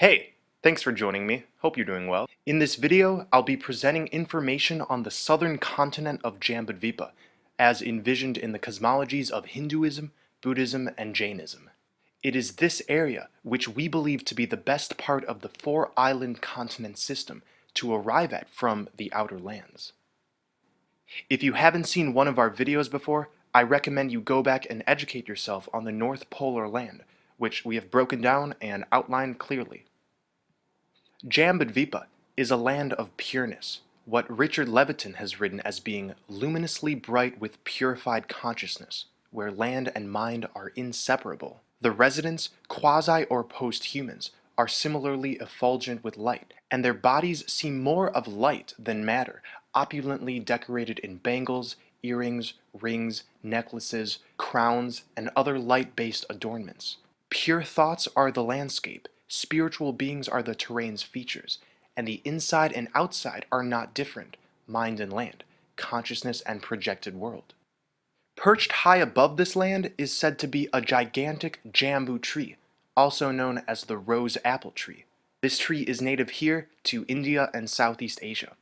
Hey, thanks for joining me. Hope you're doing well. In this video, I'll be presenting information on the southern continent of Jambudvipa, as envisioned in the cosmologies of Hinduism, Buddhism, and Jainism. It is this area which we believe to be the best part of the four-island continent system to arrive at from the outer lands. If you haven't seen one of our videos before, I recommend you go back and educate yourself on the North Polar Land, which we have broken down and outlined clearly. Jambudvipa is a land of pureness, what Richard Leviton has written as being luminously bright with purified consciousness, where land and mind are inseparable. The residents, quasi or post-humans, are similarly effulgent with light, and their bodies seem more of light than matter, opulently decorated in bangles, earrings, rings, necklaces, crowns, and other light-based adornments. Pure thoughts are the landscape, spiritual beings are the terrain's features, and the inside and outside are not different, mind and land, consciousness and projected world. Perched high above this land is said to be a gigantic jambu tree, also known as the rose apple tree. This tree is native here to India and Southeast Asia.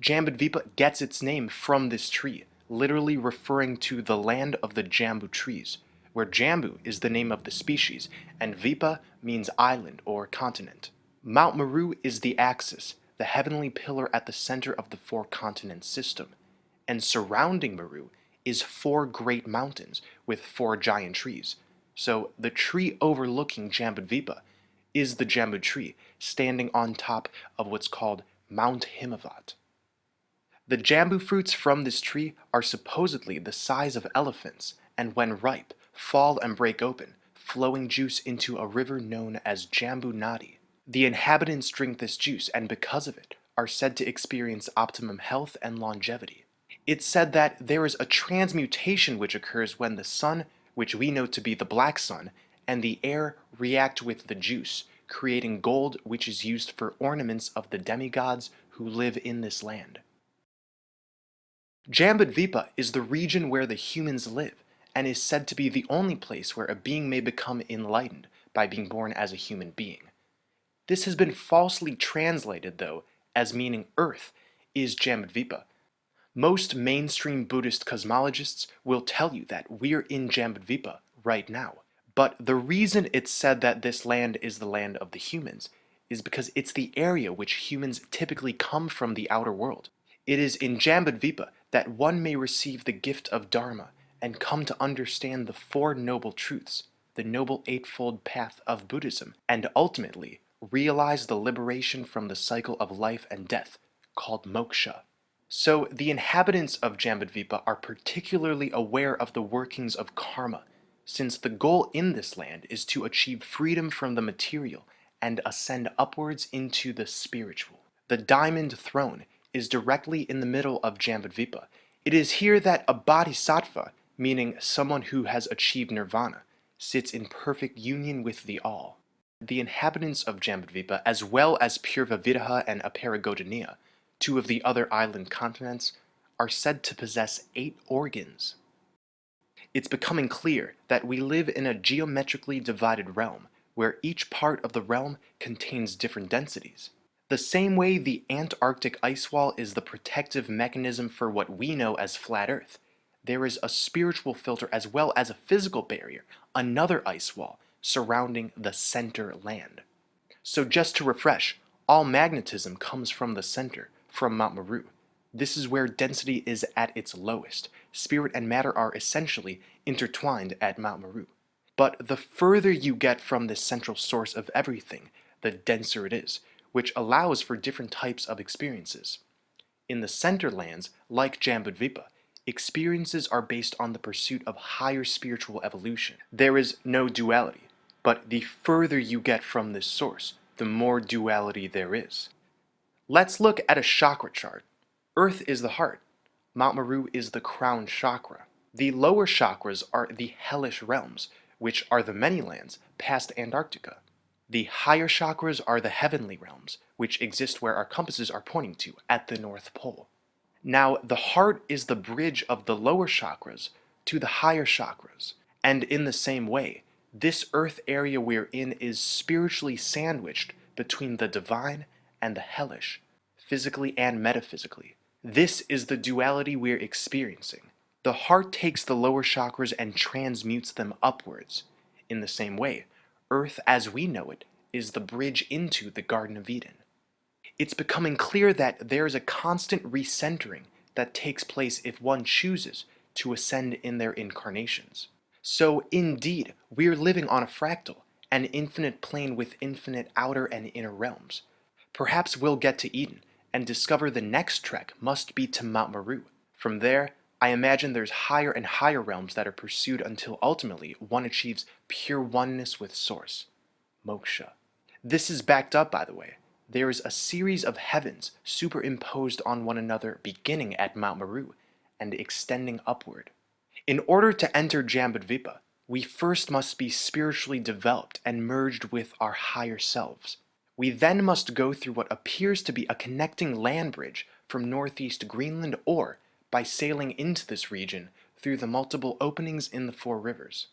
Jambudvipa gets its name from this tree, literally referring to the land of the jambu trees, where jambu is the name of the species, and vipa means island or continent. Mount Meru is the axis, the heavenly pillar at the center of the four-continent system, and surrounding Meru is four great mountains with four giant trees. So the tree overlooking Jambudvipa is the jambu tree, standing on top of what's called Mount Himavat. The jambu fruits from this tree are supposedly the size of elephants, and when ripe, fall and break open, flowing juice into a river known as Jambu Nadi. The inhabitants drink this juice, and because of it, are said to experience optimum health and longevity. It's said that there is a transmutation which occurs when the sun, which we know to be the black sun, and the air react with the juice, creating gold which is used for ornaments of the demigods who live in this land. Jambudvipa is the region where the humans live, and is said to be the only place where a being may become enlightened by being born as a human being. This has been falsely translated, though, as meaning Earth is Jambudvipa. Most mainstream Buddhist cosmologists will tell you that we're in Jambudvipa right now. But the reason it's said that this land is the land of the humans is because it's the area which humans typically come from the outer world. It is in Jambudvipa that one may receive the gift of Dharma and come to understand the Four Noble Truths, the Noble Eightfold Path of Buddhism, and ultimately realize the liberation from the cycle of life and death, called moksha. So the inhabitants of Jambudvipa are particularly aware of the workings of karma, since the goal in this land is to achieve freedom from the material and ascend upwards into the spiritual. The diamond throne is directly in the middle of Jambudvipa. It is here that a bodhisattva, meaning someone who has achieved nirvana, sits in perfect union with the all. The inhabitants of Jambudvipa, as well as Purva and Aparagodania, two of the other island continents, are said to possess 8 organs. It's becoming clear that we live in a geometrically divided realm, where each part of the realm contains different densities. The same way the Antarctic ice wall is the protective mechanism for what we know as flat Earth, there is a spiritual filter as well as a physical barrier, another ice wall, surrounding the center land. So just to refresh, all magnetism comes from the center, from Mount Meru. This is where density is at its lowest. Spirit and matter are essentially intertwined at Mount Meru. But the further you get from this central source of everything, the denser it is, which allows for different types of experiences. In the center lands, like Jambudvipa, experiences are based on the pursuit of higher spiritual evolution. There is no duality, but the further you get from this source, the more duality there is. Let's look at a chakra chart. Earth is the heart. Mount Meru is the crown chakra. The lower chakras are the hellish realms, which are the many lands past Antarctica. The higher chakras are the heavenly realms, which exist where our compasses are pointing to, at the North Pole. Now, the heart is the bridge of the lower chakras to the higher chakras. And in the same way, this earth area we're in is spiritually sandwiched between the divine and the hellish, physically and metaphysically. This is the duality we're experiencing. The heart takes the lower chakras and transmutes them upwards. In the same way, Earth as we know it is the bridge into the Garden of Eden. It's becoming clear that there is a constant recentering that takes place if one chooses to ascend in their incarnations. So indeed, we're living on a fractal, an infinite plane with infinite outer and inner realms. Perhaps we'll get to Eden and discover the next trek must be to Mount Meru. From there, I imagine there's higher and higher realms that are pursued until ultimately one achieves pure oneness with Source, moksha. This is backed up, by the way. There is a series of heavens superimposed on one another beginning at Mount Meru and extending upward. In order to enter Jambudvipa, we first must be spiritually developed and merged with our higher selves. We then must go through what appears to be a connecting land bridge from northeast Greenland or by sailing into this region through the multiple openings in the four rivers.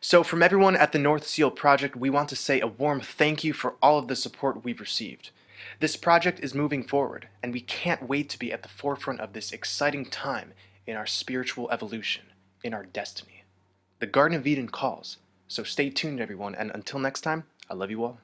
So from everyone at the North Seal Project, we want to say a warm thank you for all of the support we've received. This project is moving forward, and we can't wait to be at the forefront of this exciting time in our spiritual evolution, in our destiny. The Garden of Eden calls, so stay tuned everyone, and until next time, I love you all.